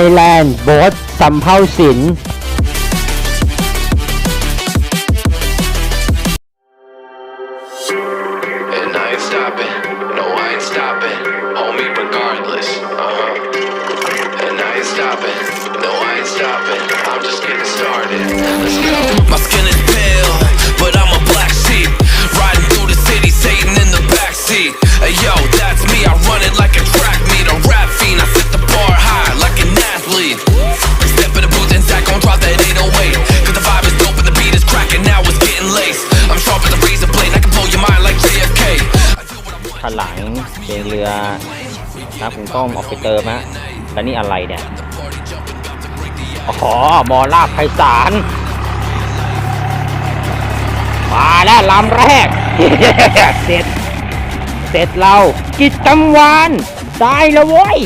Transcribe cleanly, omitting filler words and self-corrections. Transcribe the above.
ยแลนด์โบ๊ทสำเภาสินMy skin is pale, but I'm a black sheep. Riding through the city, Satan in the backseat. Hey yo, that's me, I run it like a track meet. A rap fiend, I set the bar high like an athlete. Step in the booth and Zach gon' drop that 808. Cause the vibe is dope and the beat is cracking, now it's getting laced. I'm sharp as a razor blade, I can blow your mind like JFK. ข้างหลังเป็นเรือนะผมต้องเอาไปเติมฮะแล้วนี่อะไรเนี่ยอ๋อมอลาภไพศาลมาแล้วลำแรก เสร็จเรากิจกรรมวานได้แล้วเว้ย